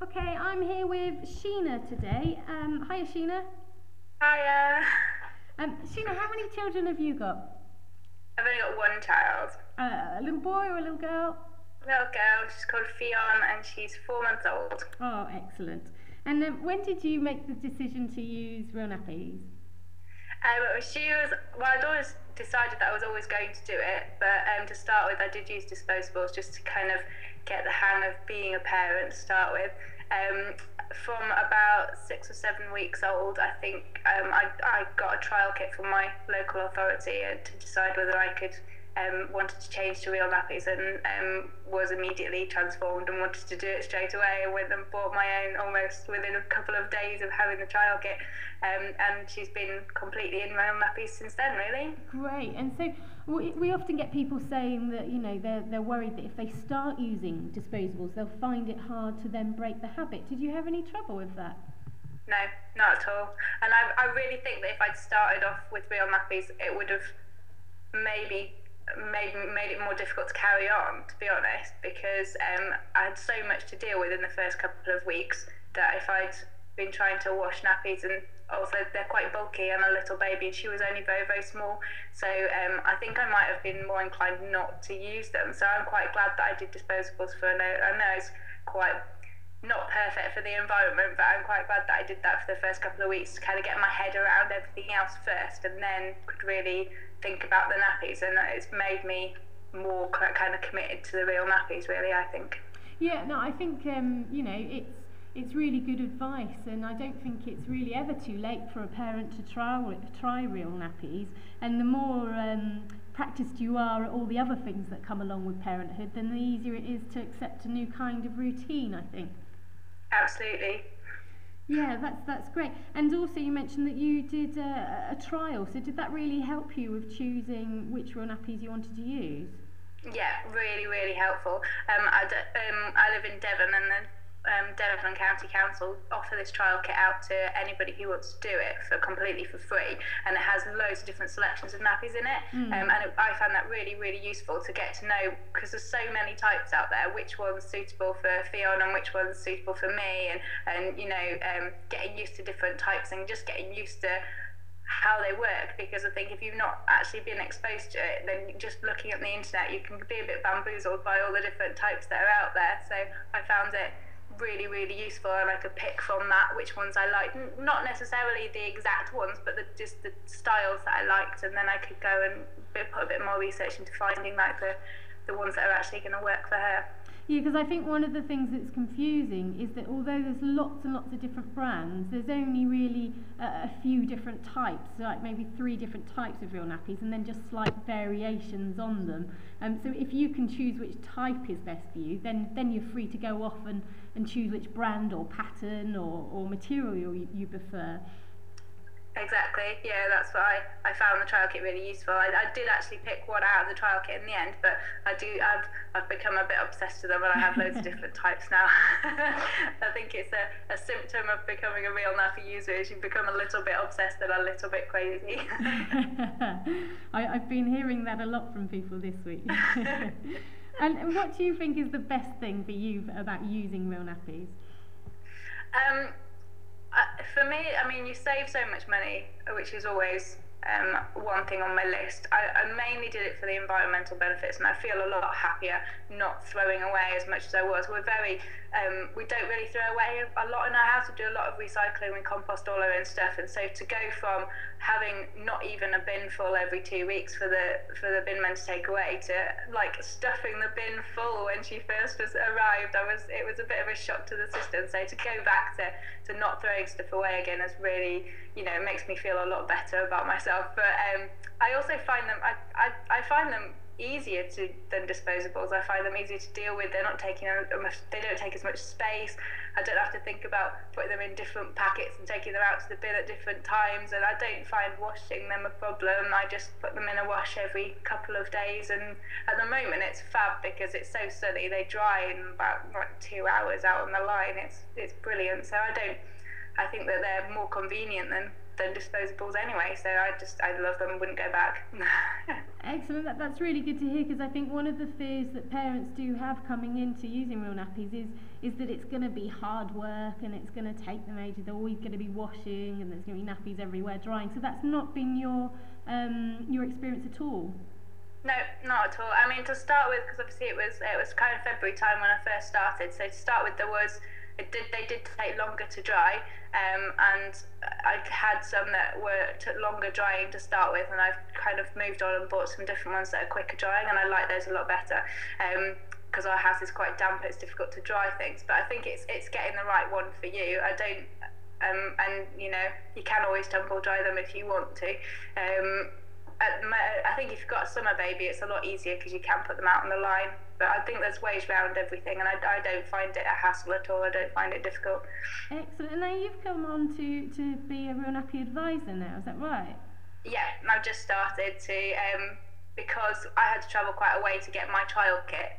Okay, I'm here with Sheena today. Hiya, Sheena. Hiya. Sheena, how many children have you got? I've only got one child. A little boy or a little girl? Little girl, she's called Fionn and she's 4 months old. Oh, excellent. And when did you make the decision to use Real Nappies? I'd always decided that I was always going to do it, but to start with I did use disposables just to kind of get the hang of being a parent to start with. From about 6 or 7 weeks old, I think I got a trial kit from my local authority to decide whether I wanted to change to Real Nappies, and was immediately transformed and wanted to do it straight away, and went and bought my own almost within a couple of days of having the trial kit, and she's been completely in Real Nappies since then, really. Great. And so we often get people saying that, you know, they're worried that if they start using disposables, they'll find it hard to then break the habit. Did you have any trouble with that? No, not at all. And I really think that if I'd started off with Real Nappies, it would have maybe made it more difficult to carry on, to be honest, because I had so much to deal with in the first couple of weeks that if I'd been trying to wash nappies, and also they're quite bulky and a little baby, and she was only very, very small, so I think I might have been more inclined not to use them. So I'm quite glad that I did disposables for I know it's quite not perfect for the environment, but I'm quite glad that I did that for the first couple of weeks to kind of get my head around everything else first, and then could really think about the nappies, and it's made me more kind of committed to the Real Nappies, really, I think. Yeah, no, I think you know, it's really good advice, and I don't think it's really ever too late for a parent to try Real Nappies. And the more practiced you are at all the other things that come along with parenthood, then the easier it is to accept a new kind of routine, I think. Absolutely. Yeah, that's great. And also you mentioned that you did a trial, so did that really help you with choosing which Real Nappies you wanted to use? Yeah, really, really helpful. I live in Devon, and the Devon County Council offer this trial kit out to anybody who wants to do it completely for free, and it has loads of different selections of nappies in it. I found that really, really useful to get to know, because there's so many types out there, which one's suitable for Fionn and which one's suitable for me, and you know, getting used to different types and just getting used to how they work, because I think if you've not actually been exposed to it, then just looking at the internet you can be a bit bamboozled by all the different types that are out there. So I found it really, really useful, and I could pick from that which ones I liked, not necessarily the exact ones, but just the styles that I liked, and then I could go and put a bit more research into finding like the ones that are actually going to work for her. Yeah, because I think one of the things that's confusing is that although there's lots and lots of different brands, there's only really a few different types, like maybe 3 different types of Real Nappies, and then just slight variations on them. So if you can choose which type is best for you, then you're free to go off and choose which brand or pattern or material you prefer. Exactly, yeah, that's why I found the trial kit really useful. I did actually pick one out of the trial kit in the end, but I've become a bit obsessed with them, and I have loads of different types now. I think it's a symptom of becoming a Real Nappy user, is you become a little bit obsessed and a little bit crazy. I've been hearing that a lot from people this week. And what do you think is the best thing for you about using Real Nappies? For me, I mean, you save so much money, which is always one thing on my list. I mainly did it for the environmental benefits, and I feel a lot happier not throwing away as much as I was. We don't really throw away a lot in our house. We do a lot of recycling, we compost all our own stuff, and so to go from having not even a bin full every 2 weeks for the bin men to take away, to like stuffing the bin full when she first arrived, it was a bit of a shock to the system. So to go back to not throwing stuff away again has really, you know, makes me feel a lot better about myself. But I also find them I find them easier than disposables. I find them easier to deal with. They don't take as much space. I don't have to think about putting them in different packets and taking them out to the bin at different times, and I don't find washing them a problem. I just put them in a wash every couple of days, and at the moment it's fab because it's so sunny. They dry in about like 2 hours out on the line. It's brilliant. So I think that they're more convenient than than disposables anyway. So I love them and wouldn't go back. Excellent. That's really good to hear, because I think one of the fears that parents do have coming into using Real Nappies is that it's going to be hard work and it's going to take them ages. They're always going to be washing and there's going to be nappies everywhere drying. So that's not been your experience at all. No, not at all. I mean, to start with, because obviously it was kind of February time when I first started. So to start with, they did take longer to dry, and I had some that took longer drying to start with, and I've kind of moved on and bought some different ones that are quicker drying, and I like those a lot better. Because our house is quite damp, it's difficult to dry things. But I think it's getting the right one for you. I don't, and you know, you can always tumble dry them if you want to. I think if you've got a summer baby, it's a lot easier because you can put them out on the line. But I think there's ways around everything, and I don't find it a hassle at all. I don't find it difficult. Excellent. And now you've come on to be a Real Nappy advisor now, is that right? Yeah, I've just started to, because I had to travel quite a way to get my trial kit.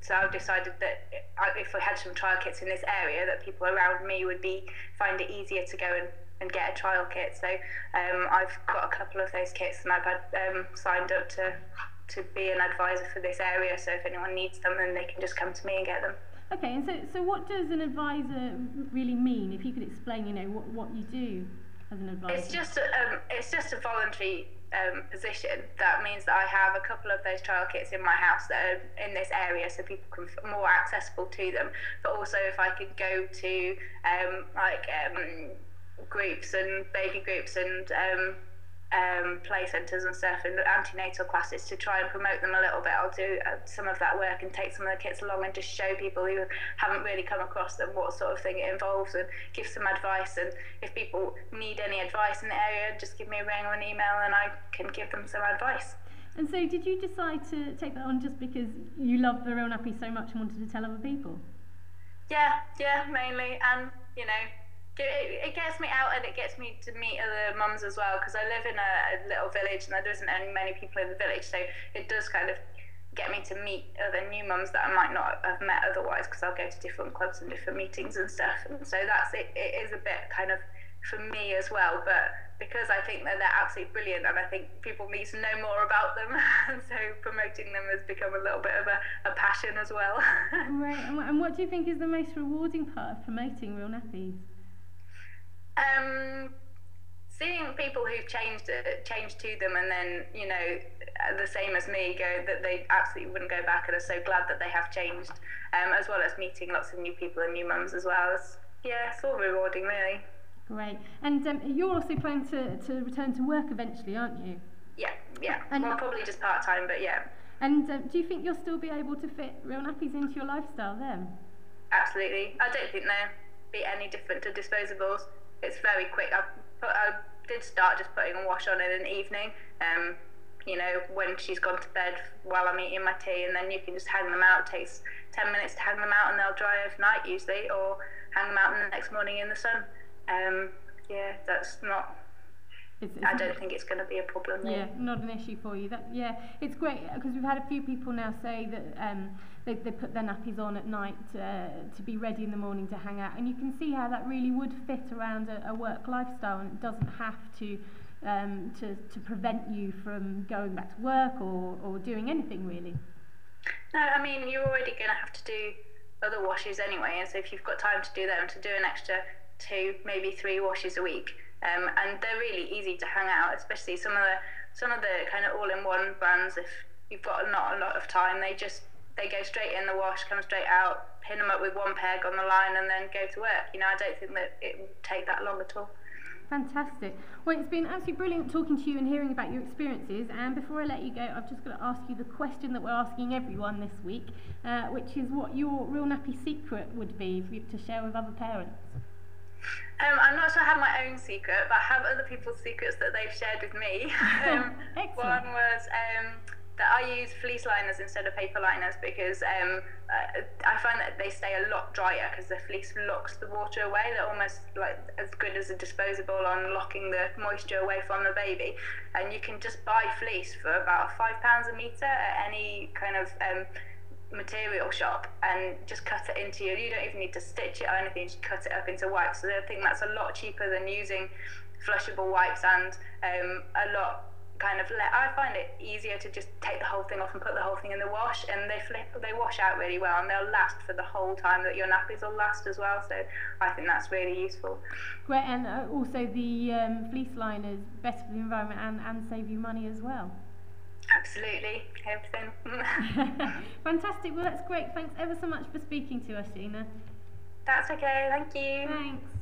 So I've decided that if we had some trial kits in this area, that people around me would find it easier to go and get a trial kit. So I've got a couple of those kits, and I've had signed up to be an advisor for this area. So if anyone needs them, then they can just come to me and get them. Okay, and so what does an advisor really mean? If you could explain, you know, what you do as an advisor. It's just a voluntary position. That means that I have a couple of those trial kits in my house that are in this area, so people can more accessible to them. But also, if I could go to groups and baby groups and play centres and stuff and antenatal classes to try and promote them a little bit, I'll do some of that work and take some of the kits along and just show people who haven't really come across them what sort of thing it involves, and give some advice. And if people need any advice in the area, just give me a ring or an email and I can give them some advice. And so did you decide to take that on just because you love the Real Nappy so much and wanted to tell other people? Yeah, mainly. And you know, it gets me out and it gets me to meet other mums as well, because I live in a little village and there isn't many people in the village, so it does kind of get me to meet other new mums that I might not have met otherwise, because I'll go to different clubs and different meetings and stuff. And so that's it. It is a bit kind of for me as well, but because I think that they're absolutely brilliant and I think people need to know more about them, and so promoting them has become a little bit of a passion as well. Right, and what do you think is the most rewarding part of promoting Real Nappies? Seeing people who've changed to them, and then, you know, the same as me, go that they absolutely wouldn't go back and are so glad that they have changed, as well as meeting lots of new people and new mums as well. It's all rewarding, really. Great. And you're also planning to return to work eventually, aren't you? Yeah. And well, probably just part-time, but yeah. And do you think you'll still be able to fit Real Nappies into your lifestyle then? Absolutely. I don't think they'll be any different to disposables. It's very quick. I did start just putting a wash on in an evening, you know, when she's gone to bed while I'm eating my tea, and then you can just hang them out. It takes 10 minutes to hang them out and they'll dry overnight usually, or hang them out in the next morning in the sun. That's not... I don't think it's going to be a problem. Yeah, not an issue for you. It's great, because we've had a few people now say that they put their nappies on at night to be ready in the morning to hang out, and you can see how that really would fit around a work lifestyle, and it doesn't have to prevent you from going back to work or doing anything really. No, I mean, you're already going to have to do other washes anyway, and so if you've got time to do them, to do an extra 2, maybe 3 washes a week. And they're really easy to hang out, especially some of the kind of all-in-one brands. If you've got not a lot of time, they go straight in the wash, come straight out, pin them up with one peg on the line, and then go to work. You know, I don't think that it will take that long at all. Fantastic. Well, it's been absolutely brilliant talking to you and hearing about your experiences. And before I let you go, I've just got to ask you the question that we're asking everyone this week, which is what your Real Nappy secret would be for you to share with other parents. I'm not sure I have my own secret, but I have other people's secrets that they've shared with me. One was that I use fleece liners instead of paper liners, because I find that they stay a lot drier because the fleece locks the water away. They're almost like as good as a disposable on locking the moisture away from the baby. And you can just buy fleece for about £5 a metre at any kind of material shop, and just cut it into you don't even need to stitch it or anything, just cut it up into wipes. So I think that's a lot cheaper than using flushable wipes, and a lot kind of I find it easier to just take the whole thing off and put the whole thing in the wash, and they wash out really well, and they'll last for the whole time that your nappies will last as well. So I think that's really useful. Great, and also the fleece liners, better for the environment and save you money as well. Absolutely, everything. Fantastic. Well, that's great. Thanks ever so much for speaking to us, Sheena. That's okay. Thank you. Thanks.